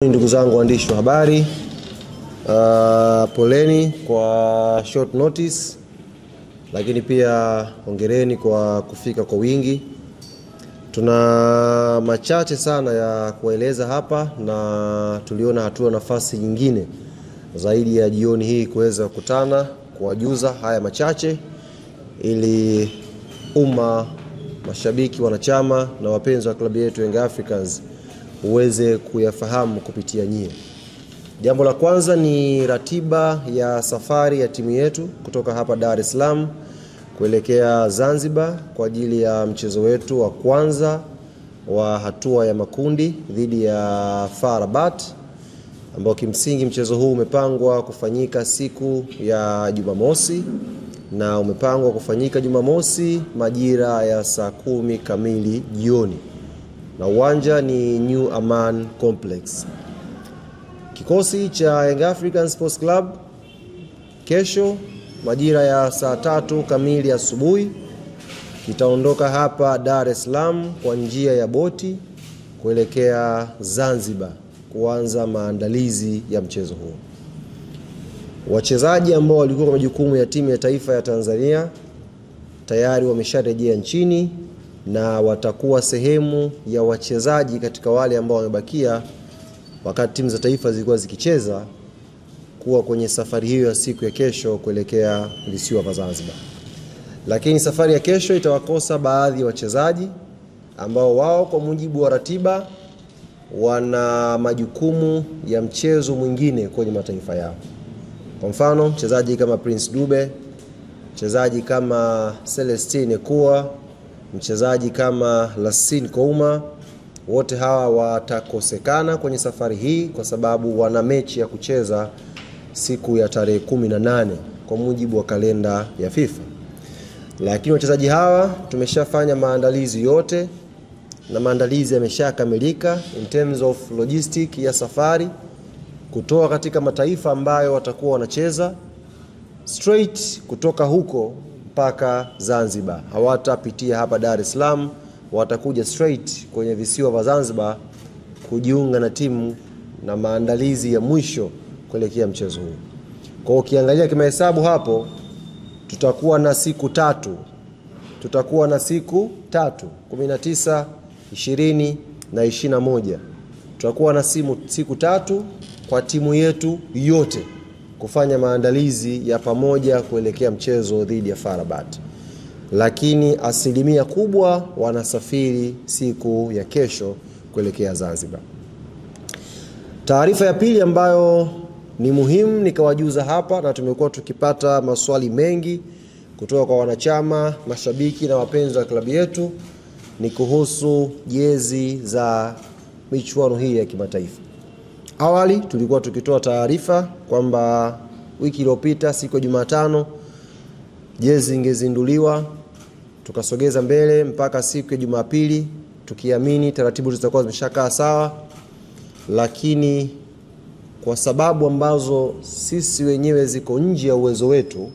Ndugu zangu waandishi wa habari, poleni kwa short notice, lakini pia hongereni kwa kufika kwa wingi. Tuna machache sana ya kueleza hapa, na tuliona hatua nafasi nyingine zaidi ya jioni hii kuweza kukutana kuwajuza haya machache, ili umma, mashabiki, wanachama na wapenzi wa klabu yetu Young Africans uweze kuyafahamu kupitia nyie. Jambo la kwanza ni ratiba ya safari ya timu yetu kutoka hapa Dar es Salaam kuelekea Zanzibar kwa ajili ya mchezo wetu wa kwanza wa hatua ya makundi dhidi ya FAR Rabat, ambao kimsingi mchezo huu umepangwa kufanyika siku ya Jumamosi, na umepangwa kufanyika Jumamosi majira ya saa 10 kamili jioni, na uwanja ni New Aman Complex. Kikosi cha Young African Sports Club kesho majira ya saa 3 kamili asubuhi kitaondoka hapa Dar es Salaam kwa njia ya boti kuelekea Zanzibar kuanza maandalizi ya mchezo huu. Wachezaji ambao walikuwa kwa majukumu ya timu ya taifa ya Tanzania tayari wamesharejea nchini na watakuwa sehemu ya wachezaji katika wale ambao wamebakia wakati timu za taifa zilikuwa zikicheza, kuwa kwenye safari hiyo ya siku ya kesho kuelekea visiwa vya Zanzibar. Lakini safari ya kesho itawakosa baadhi ya wachezaji ambao wao kwa mujibu wa ratiba wana majukumu ya mchezo mwingine kwenye mataifa yao. Kwa mfano, mchezaji kama Prince Dube, mchezaji kama Celestine Ekua, mchezaji kama Lassine Kouma, wote hawa watakosekana kwenye safari hii kwa sababu wana mechi ya kucheza siku ya tarehe 18 kwa mujibu wa kalenda ya FIFA. Lakini wachezaji hawa tumeshafanya maandalizi yote na maandalizi yameshakamilika in terms of logistic ya safari kutoka katika mataifa ambayo watakuwa wanacheza straight kutoka huko mpaka Zanzibar. Hawatapitia hapa Dar es Salaam, watakuja straight kwenye visiwa vya Zanzibar kujiunga na timu na maandalizi ya mwisho kuelekea mchezo huu. Kwa ukiangalia kimahesabu hapo tutakuwa na siku tatu. 19, 20 na 21. Tutakuwa na siku tatu kwa timu yetu yote kufanya maandalizi ya pamoja kuelekea mchezo dhidi ya FAR Rabat. Lakini asilimia kubwa wanasafiri siku ya kesho kuelekea Zanzibar. Taarifa ya pili ambayo ni muhimu nikawajuza hapa, na tumekuwa tukipata maswali mengi kutoka kwa wanachama, mashabiki na wapenzi wa klabu yetu, ni kuhusu jezi za michuano hii ya kimataifa. Awali tulikuwa tukitoa taarifa kwamba wiki iliyopita siku ya Jumatano jezi ingezinduliwa, tukasogeza mbele mpaka siku ya Jumapili tukiamini taratibu zitakuwa zimeshakaa sawa. Lakini kwa sababu ambazo sisi wenyewe ziko nje ya uwezo wetu,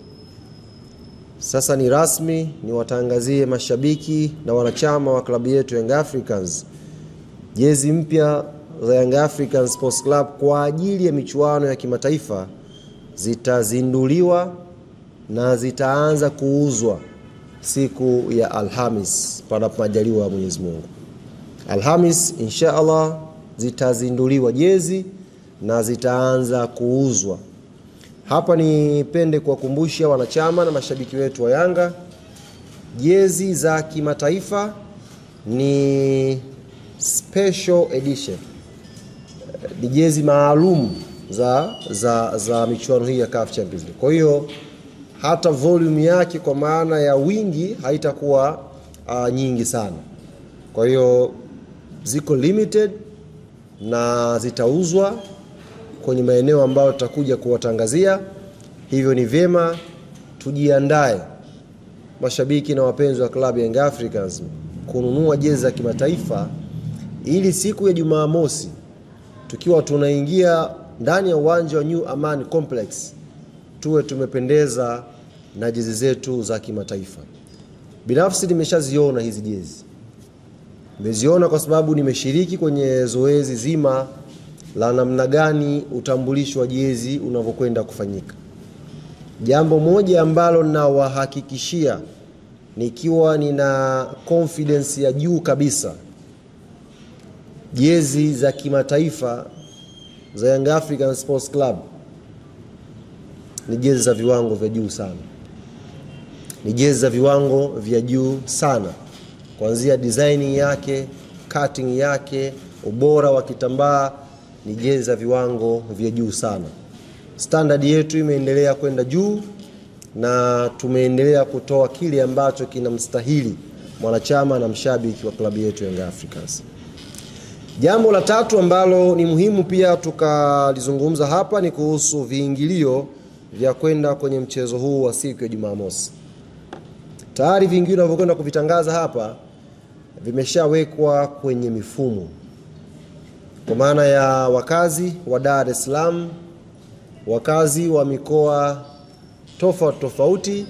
sasa ni rasmi ni watangazie mashabiki na wanachama wa klabu yetu Young Africans jezi mpya za Young African Sports Club kwa ajili ya michuano ya kimataifa zitazinduliwa na zitaanza kuuzwa siku ya Alhamis panapo majaliwa ya Mwenyezi Mungu. Alhamis inshallah zitazinduliwa jezi na zitaanza kuuzwa. Hapa nipende kuwakumbusha wanachama na mashabiki wetu wa Yanga, jezi za kimataifa ni special edition. Ni jezi maalum za michuano hii ya CAF Champions League. Kwa hiyo hata volume yake kwa maana ya wingi haitakuwa nyingi sana. Kwa hiyo ziko limited na zitauzwa kwenye maeneo ambayo tutakuja kuwatangazia. Hivyo ni vyema tujiandae mashabiki na wapenzi wa klabu ya Young Africans kununua jezi za kimataifa, ili siku ya Jumamosi tukiwa tunaingia ndani ya uwanja wa New Aman Complex tuwe tumependeza na jezi zetu za kimataifa. Binafsi nimeshaziona hizi jezi. Nimeziona kwa sababu nimeshiriki kwenye zoezi zima la namna gani utambulisho wa jezi unavyokwenda kufanyika. Jambo moja ambalo nawahakikishia nikiwa nina confidence ya juu kabisa, jezi za kimataifa za Young African Sports Club ni jezi za viwango vya juu sana. Ni jezi za viwango vya juu sana. Kuanzia designing yake, cutting yake, ubora wa kitambaa, ni jezi za viwango vya juu sana. Standard yetu imeendelea kwenda juu na tumeendelea kutoa kile ambacho kinamstahili mwanachama na mshabiki wa klabu yetu Young Africans. Jambo la tatu ambalo ni muhimu pia tukalizungumza hapa ni kuhusu viingilio vya kwenda kwenye mchezo huu wa siku ya Jumamosi. Tayari viingilio vinavyokwenda kuvitangaza hapa vimeshawekwa kwenye mifumo. Kwa maana ya wakazi wa Dar es Salaam, wakazi wa mikoa tofauti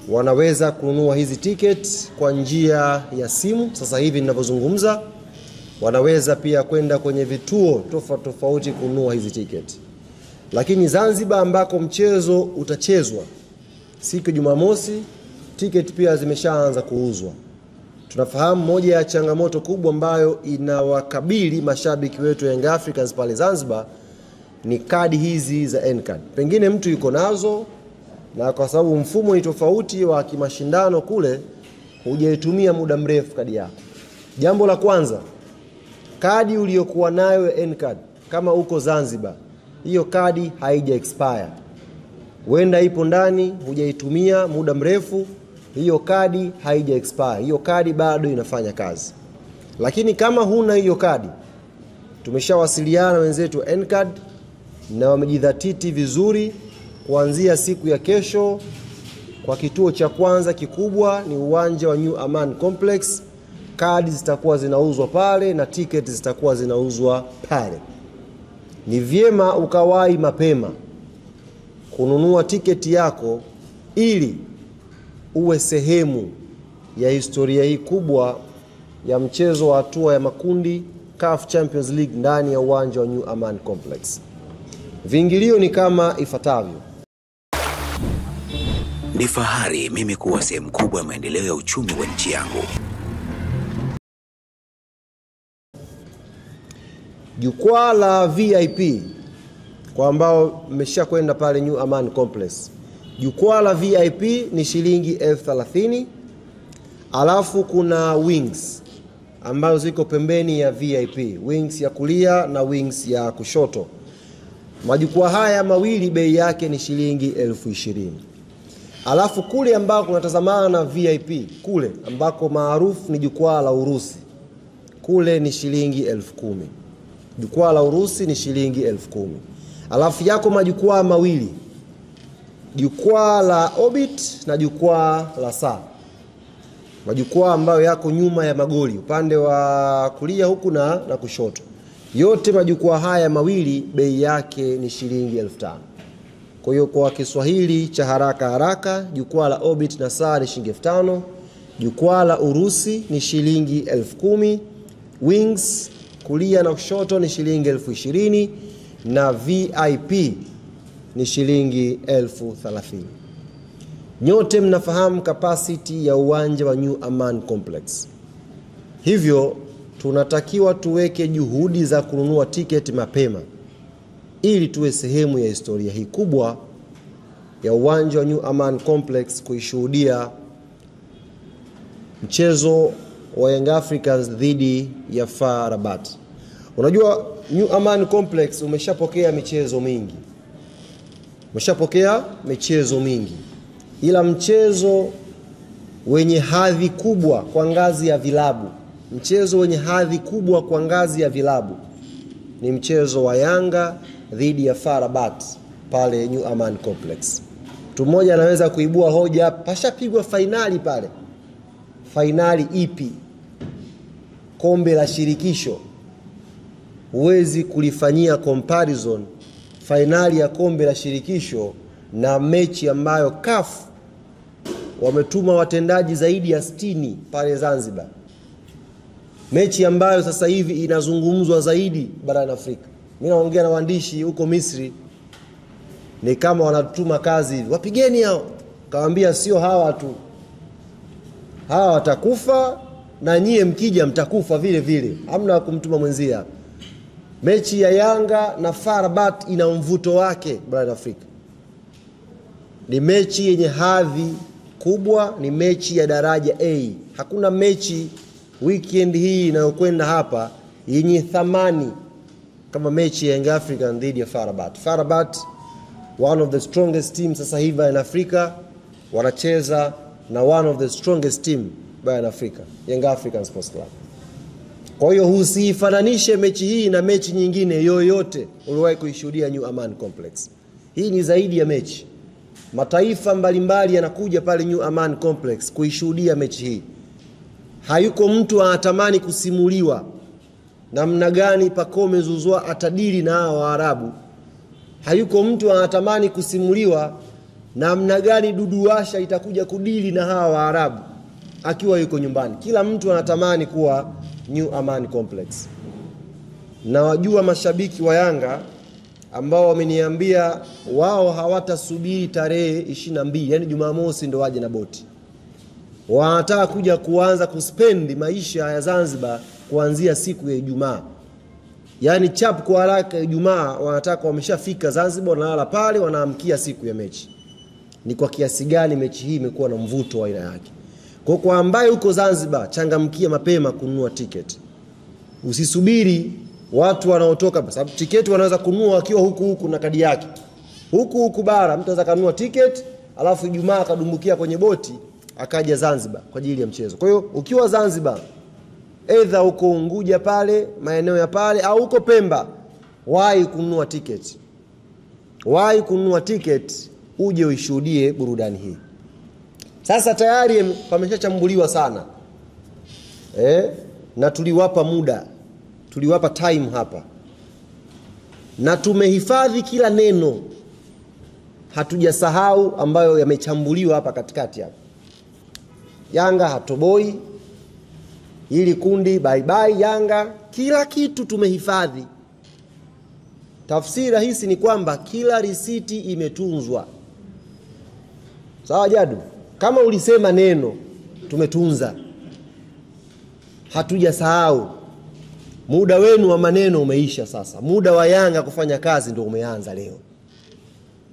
wanaweza kununua hizi ticket kwa njia ya simu. Sasa hivi ninavyozungumza, wanaweza pia kwenda kwenye vituo tofauti kununua hizi ticket. Lakini Zanzibar ambako mchezo utachezwa siku ya Jumamosi, ticket pia zimeshaanza kuuzwa. Tunafahamu moja ya changamoto kubwa ambayo inawakabili mashabiki wetu Young Africans pale Zanzibar ni kadi hizi za N-card. Pengine mtu yuko nazo na kwa sababu mfumo ni tofauti wa kimashindano kule, hujaitumia muda mrefu kadi yako. Jambo la kwanza, kadi uliyokuwa nayo N-card kama uko Zanzibar, hiyo kadi haija expire. Wenda ipo ndani, hujaitumia muda mrefu, hiyo kadi haija expire. Hiyo kadi bado inafanya kazi. Lakini kama huna hiyo kadi, tumeshawasiliana wenzetu N-card na wamejidhatiti vizuri. Kuanzia siku ya kesho, kwa kituo cha kwanza kikubwa ni uwanja wa New Aman Complex, kadi zitakuwa zinauzwa pale na ticket zitakuwa zinauzwa pale. Ni vyema ukawahi mapema kununua tiketi yako ili uwe sehemu ya historia hii kubwa ya mchezo wa hatua ya makundi CAF Champions League ndani ya uwanja wa New Aman Complex. Viingilio ni kama ifuatavyo. Ni fahari mimi kuwa sehemu kubwa ya maendeleo ya uchumi wa nchi yangu. Jukwaa la VIP kwa ambao mmeshakwenda pale New Aman Complex. Jukwaa la VIP ni shilingi 30,000. Alafu kuna wings ambazo ziko pembeni ya VIP, wings ya kulia na wings ya kushoto. Majukwaa haya mawili bei yake ni shilingi 20,000. Alafu kule ambako kunatazamana na VIP, kule ambako maarufu ni jukwaa la Urusi, kule ni shilingi 10,000. Jukwaa la Urusi ni shilingi 10,000. Alafu yako majukwaa mawili, jukwaa la Orbit na jukwaa la Saa. Majukwaa ambayo yako nyuma ya magoli, upande wa kulia huku na kushoto. Yote majukwaa haya mawili bei yake ni shilingi 5,000. Kwa hiyo kwa Kiswahili cha haraka, jukwaa la Orbit na Saa ni shilingi 5,000, jukwaa la Urusi ni shilingi 10,000, wings kulia na kushoto ni shilingi 20,000 na VIP ni shilingi 30,000. Nyote mnafahamu capacity ya uwanja wa New Aman Complex. Hivyo tunatakiwa tuweke juhudi za kununua tiketi mapema ili tuwe sehemu ya historia hii kubwa ya uwanja wa New Aman Complex kuishuhudia mchezo wa Young Africans dhidi ya FAR Rabat. Unajua New Aman Complex umeshapokea michezo mingi. Ila mchezo wenye hadhi kubwa kwa ngazi ya vilabu, ni mchezo wa Yanga dhidi ya FAR Rabat pale New Aman Complex. Mtu mmoja anaweza kuibua hoja, pashapigwa finali pale. Finali ipi? Kombe la shirikisho. Huwezi kulifanyia comparison finali ya kombe la shirikisho na mechi ambayo CAF wametuma watendaji zaidi ya 60 pale Zanzibar. Mechi ambayo sasa hivi inazungumzwa zaidi barani Afrika. Mimi naongea na waandishi huko Misri, ni kama wanatuma kazi hivi, wapigeni hao. Kawaambia sio hawa tu, hawa watakufa na nyie mkija mtakufa vile vile, hamna kumtuma mwenzia. Mechi ya Yanga na FAR Rabat ina mvuto wake barani Afrika. Ni mechi yenye hadhi kubwa, ni mechi ya daraja A. Hakuna mechi weekend hii inayokwenda hapa yenye thamani kama mechi ya Young African dhidi ya FAR Rabat. FAR Rabat, one of the strongest teams sasa hivi in Africa, wanacheza na one of the strongest team barani Afrika, Young African Sports Club. Kwa hiyo usifananishe mechi hii na mechi nyingine yoyote uliwahi kuishuhudia New Aman Complex. Hii ni zaidi ya mechi. Mataifa mbalimbali yanakuja pale New Aman Complex kuishuhudia mechi hii. Hayuko mtu anatamani kusimuliwa namna gani Pacome Zouzoua atadili na hao Waarabu. Hayuko mtu anatamani kusimuliwa namna gani Dudu Washa itakuja kudili na hao Waarabu akiwa yuko nyumbani. Kila mtu anatamani kuwa New Aman Complex. Na wajua mashabiki wa Yanga ambao wameniambia wao hawatasubiri tarehe 22, yani Jumamosi ndo waje na boti. Wanataka kuja kuanza kuspendi maisha ya Zanzibar kuanzia siku ya Ijumaa. Yani chap kwa haraka Ijumaa wanataka wameshafika Zanzibar, wanalala pale, wanaamkia siku ya mechi. Ni kwa kiasi gani mechi hii imekuwa na mvuto wa aina yake. Kwa ambaye uko Zanzibar, changamkia mapema kununua tiketi. Usisubiri watu wanaotoka, kwa sababu tiketi wanaweza kununua wakiwa huku na kadi yake. Huku bara mtu anaweza kununua tiketi, alafu Ijumaa akadumbukia kwenye boti akaja Zanzibar kwa ajili ya mchezo. Kwa hiyo ukiwa Zanzibar, either uko Unguja pale, maeneo ya pale, au uko Pemba, wahi kununua tiketi. Wahi kununua tiketi uje uishuhudie burudani hii. Sasa tayari pameshachambuliwa sana. Na tuliwapa muda, tuliwapa time hapa. Na tumehifadhi kila neno. Hatujasahau ambayo yamechambuliwa hapa katikati hapa. Yanga hatoboi, hili kundi bye bye Yanga, kila kitu tumehifadhi. Tafsiri rahisi ni kwamba kila risiti imetunzwa. Sawa Jadu? Kama ulisema neno, tumetunza. Hatujasahau. Muda wenu wa maneno umeisha sasa. Muda wa Yanga kufanya kazi ndio umeanza leo.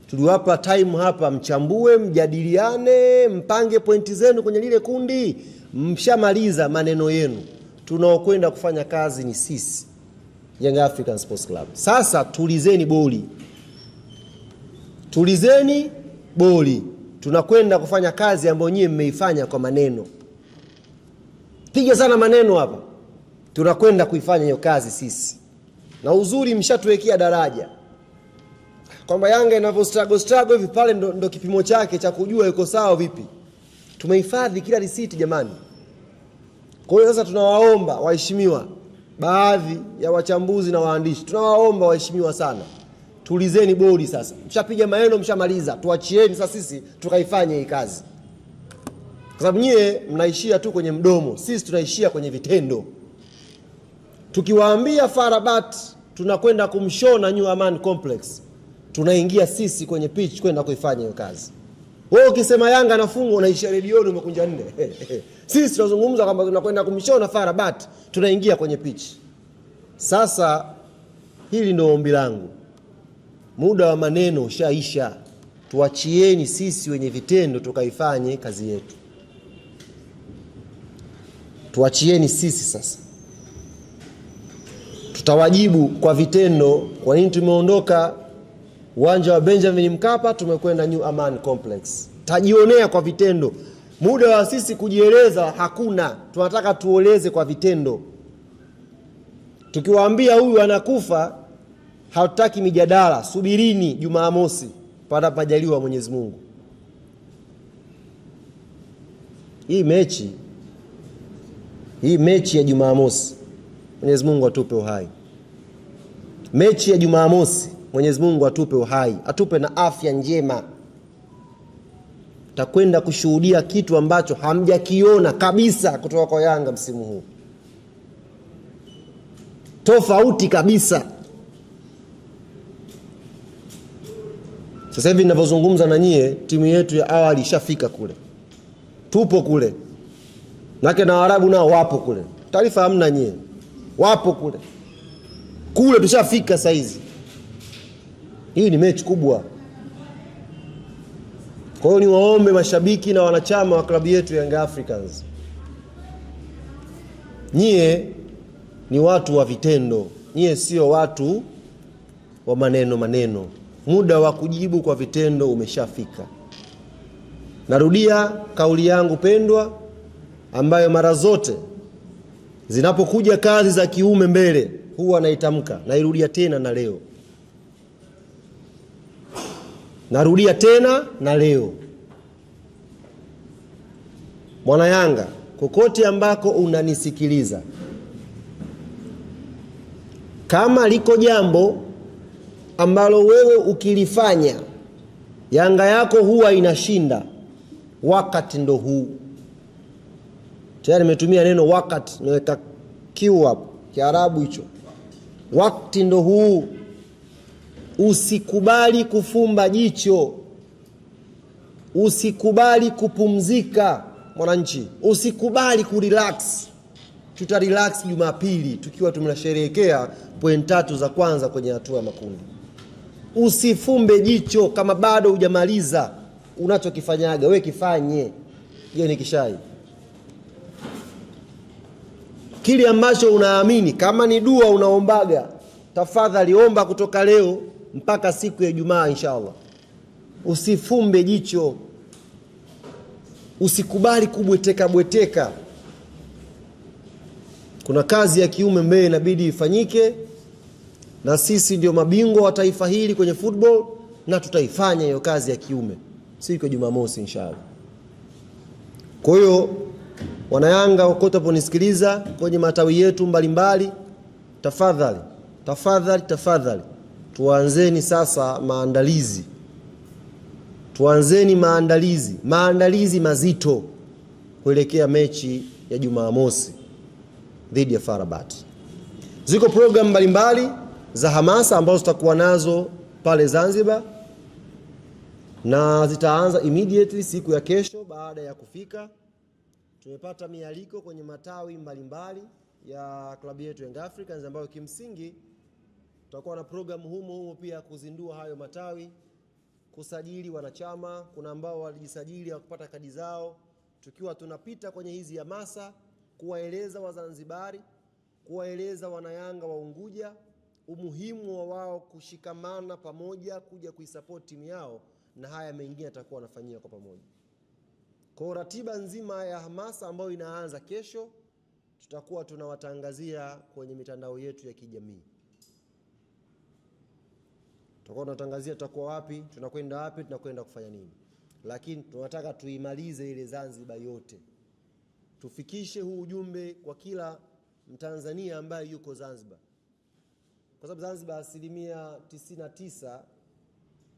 Tuliwapa time hapa, mchambue, mjadiliane, mpange pointi zenu kwenye lile kundi. Mshamaliza maneno yenu. Tunaokwenda kufanya kazi ni sisi, Young African Sports Club. Sasa tulizeni boli. Tulizeni boli. Tunakwenda kufanya kazi ambayo nyinyi mmeifanya kwa maneno. Piga sana maneno hapa. Tunakwenda kuifanya hiyo kazi sisi. Na uzuri mshatuwekea daraja. Kwamba Yanga inavyo struggle hivi pale ndo kipimo chake cha kujua yuko sawa vipi. Tumehifadhi kila risiti jamani. Kwa hiyo sasa tunawaomba waheshimiwa, baadhi ya wachambuzi na waandishi, tunawaomba waheshimiwa sana, tulizeni bodi sasa. Mshapiga maneno, mshamaliza. Tuachieni sasa sisi tukaifanye hii kazi. Kwa sababu nyie mnaishia tu kwenye mdomo, sisi tunaishia kwenye vitendo. Tukiwaambia FAR Rabat tunakwenda kumshona New Aman Complex, tunaingia sisi kwenye pitch kwenda kuifanya hiyo kazi. Wewe ukisema Yanga anafungwa unaishia redioni umekunja nne. Sisi tunazungumza kwamba tunakwenda kumshona FAR Rabat, tunaingia kwenye pitch. Sasa hili ndio ombi langu. Muda wa maneno ushaisha. Tuachieni sisi wenye vitendo tukaifanye kazi yetu. Tuachieni sisi sasa. Tutawajibu kwa vitendo kwa nini tumeondoka uwanja wa Benjamin Mkapa tumekwenda New Aman Complex. Tajionea kwa vitendo. Muda wa sisi kujieleza hakuna. Tunataka tuoleze kwa vitendo. Tukiwaambia huyu anakufa, hatutaki mijadala. Subirini Jumamosi panapo majaliwa Mwenyezi Mungu. Hii mechi ya Jumamosi, Mwenyezi Mungu atupe uhai. Mechi ya Jumamosi, Mwenyezi Mungu atupe uhai, atupe na afya njema. Takwenda kushuhudia kitu ambacho hamjakiona kabisa kutoka kwa Yanga msimu huu. Tofauti kabisa. Sasa hivi ninavyozungumza na nyie, timu yetu ya awali ishafika kule. Tupo kule. Nake na Waarabu nao wapo kule. Taarifa hamna nyie. Wapo kule. Kule tushafika saizi. Hii ni mechi kubwa. Kwa hiyo ni waombe mashabiki na wanachama wa klabu yetu Young Africans. Nyie ni watu wa vitendo. Nyie sio watu wa maneno. Muda wa kujibu kwa vitendo umeshafika. Narudia kauli yangu pendwa ambayo mara zote zinapokuja kazi za kiume mbele huwa naitamka, nairudia tena na leo. Narudia tena na leo. Mwana Yanga, kokote ambako unanisikiliza, kama liko jambo ambalo wewe ukilifanya Yanga yako huwa inashinda, wakati ndo huu. Tayari nimetumia neno wakati, niweka kiu hapo, Kiarabu hicho. Wakati ndo huu. Usikubali kufumba jicho. Usikubali kupumzika, mwananchi. Usikubali kurelax. Tutarelax Jumapili tukiwa tunasherehekea point 3 za kwanza kwenye hatua ya makundi. Usifumbe jicho kama bado hujamaliza unachokifanyaga, wewe kifanye. Hiyo ni kishai. Kile ambacho unaamini, kama ni dua unaombaga, tafadhali omba kutoka leo mpaka siku ya Ijumaa inshallah. Usifumbe jicho. Usikubali kubweteka. Kuna kazi ya kiume mbele inabidi ifanyike, na sisi ndio mabingwa wa taifa hili kwenye football, na tutaifanya hiyo kazi ya kiume siku ya Jumamosi inshallah. Kwa hiyo Wanayanga wote wanaponisikiliza kwenye matawi yetu mbalimbali, tafadhali tuanzeni sasa maandalizi. Tuanzeni maandalizi mazito kuelekea mechi ya Jumamosi dhidi ya FAR Rabat. Ziko program mbalimbali za hamasa ambazo tutakuwa nazo pale Zanzibar, na zitaanza immediately siku ya kesho baada ya kufika. Tumepata mialiko kwenye matawi mbalimbali ya klabu yetu Young Africans, ambayo kimsingi tutakuwa na program humo pia kuzindua hayo matawi, kusajili wanachama. Kuna ambao walijisajili wakapata kadi zao. Tukiwa tunapita kwenye hizi hamasa kuwaeleza Wazanzibari, kuwaeleza Wanayanga wa Unguja umuhimu wa wao kushikamana pamoja kuja kuisupport timu yao, na haya mengine atakuwa anafanyia kwa pamoja. Kwa ratiba nzima ya hamasa ambayo inaanza kesho, tutakuwa tunawatangazia kwenye mitandao yetu ya kijamii. Tutakuwa tunatangazia tutakuwa wapi, tunakwenda wapi, tunakwenda kufanya nini. Lakini tunataka tuimalize ile Zanzibar yote. Tufikishe huu ujumbe kwa kila Mtanzania ambaye yuko Zanzibar. Kwa sababu Zanzibar 99%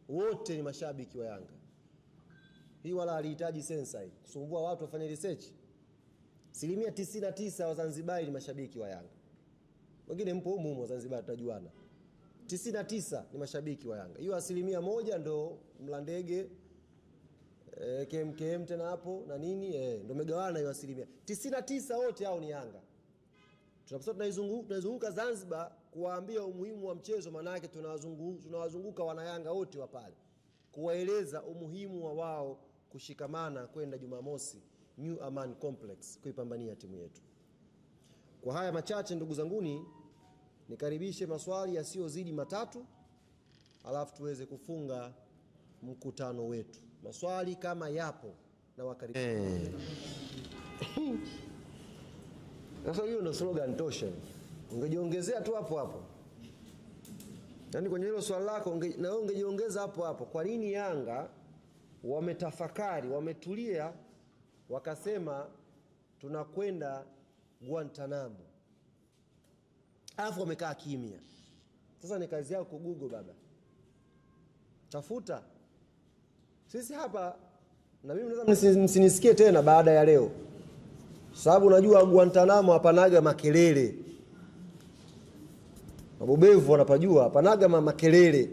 wote ni mashabiki wa Yanga. Hii wala halihitaji sensa hii kusumbua watu wafanye research. 99% wa Zanzibar ni mashabiki wa Yanga. Wengine mpo humu wa Zanzibar tutajuana. 99 ni mashabiki wa Yanga. Hiyo 1% ndo Mlandege, KMKM tena hapo na nini, ndo megawana hiyo 1%. 99 wote hao ni Yanga. Tunaposema tunazunguka Zanzibar kuwaambia umuhimu wa mchezo, maana yake tunawazunguka Wanayanga wote wa pale, kuwaeleza umuhimu wa wao kushikamana kwenda Jumamosi New Aman Complex kuipambania timu yetu. Kwa haya machache ndugu zanguni, nikaribishe maswali yasiyozidi 3, alafu tuweze kufunga mkutano wetu. Maswali kama yapo na wakaribisha. Sasa hiyo ndio slogan tosha. Ungejiongezea tu hapo. Yaani kwenye hilo swali lako na wewe ungejiongeza hapo. Kwa nini Yanga wametafakari, wametulia, wakasema tunakwenda Guantanamo, alafu wamekaa kimya? Sasa ni kazi yako Google baba. Tafuta. Sisi hapa, na mimi naweza msinisikie tena baada ya leo, sababu unajua Guantanamo hapanaga makelele. Mabobevu wanapajua hapanaga makelele.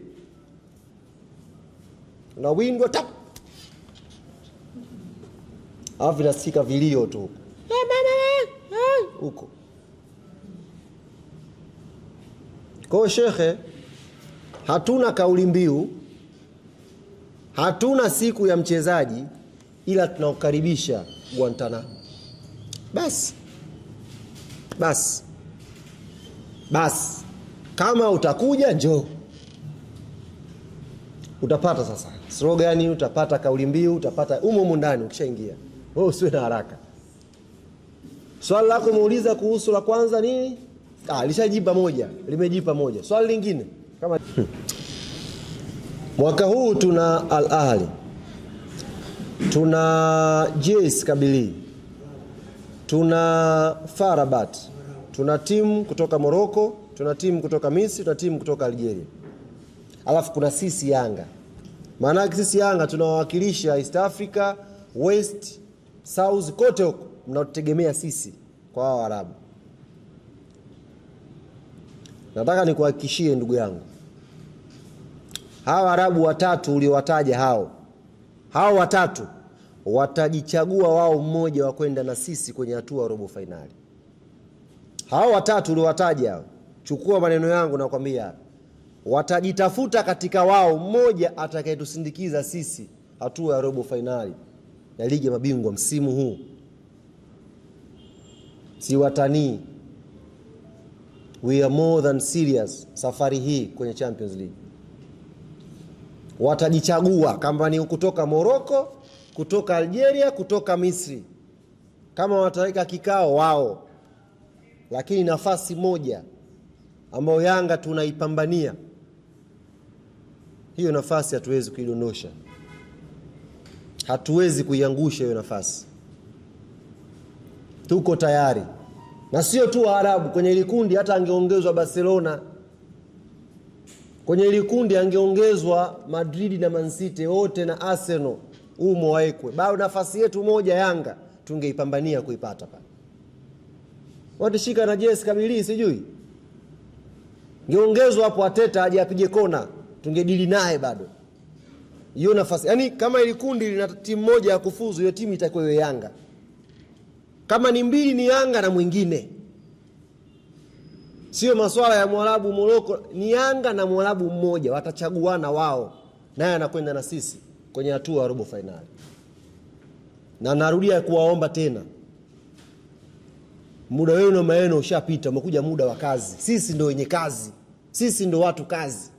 unawindwa tap, alafu inasikika vilio tu huko. Kwa shekhe, hatuna kauli mbiu, hatuna siku ya mchezaji, ila tunaukaribisha Guantanamo. Bas. Kama utakuja njoo. Utapata sasa slogan, utapata kauli mbiu, utapata umo ndani ukishaingia. Wewe usiwe na haraka. Swali lako muuliza kuhusu la kwanza nini? Lishajipa moja, limejipa moja. Swali lingine kama mwaka huu tuna Al Ahly, tuna JS Kabylie, tuna FAR Rabat, tuna timu kutoka Morocco, tuna timu kutoka Misri, tuna timu kutoka Algeria. Alafu kuna sisi Yanga. Maana sisi Yanga tunawakilisha East Africa, West, South, kote huko mnaotegemea sisi kwa hao Arabu. Nataka nikuhakikishie ndugu yangu, hao Arabu watatu uliowataja hao watatu watajichagua wao mmoja wa kwenda na sisi kwenye hatua robo finali. Hao watatu uliowataja, chukua maneno yangu na kwambia, watajitafuta katika wao mmoja atakayetusindikiza sisi hatua ya robo finali ya ligi ya mabingwa msimu huu. Si watanii. We are more than serious safari hii kwenye Champions League. Watajichagua kama ni kutoka Morocco, kutoka Algeria, kutoka Misri. Kama wataweka kikao wao. Lakini nafasi moja ambayo Yanga tunaipambania, hiyo nafasi hatuwezi kuidondosha. Hatuwezi kuiangusha hiyo nafasi. Tuko tayari. Na sio tu Arabu, kwenye ile kundi hata angeongezwa Barcelona. Kwenye ile kundi angeongezwa Madrid na Man City wote na Arsenal umo waekwe. Bado nafasi yetu moja Yanga tungeipambania kuipata pale. Watashika na JS Kabylie sijui. Ngeongezwa hapo Ateta aje apige kona, tungedili naye bado. Hiyo nafasi. Yaani kama ile kundi lina timu moja ya kufuzu, hiyo timu itakuwa hiyo Yanga. Kama ni mbili ni Yanga na mwingine. Sio masuala ya Mwarabu Morocco, ni Yanga na Mwarabu mmoja watachaguana wao. Naye anakwenda na sisi kwenye hatua ya robo finali. Na narudia kuwaomba tena, muda wenu na maeno ushapita, umekuja muda wa kazi. Sisi ndio wenye kazi. Sisi ndio watu kazi.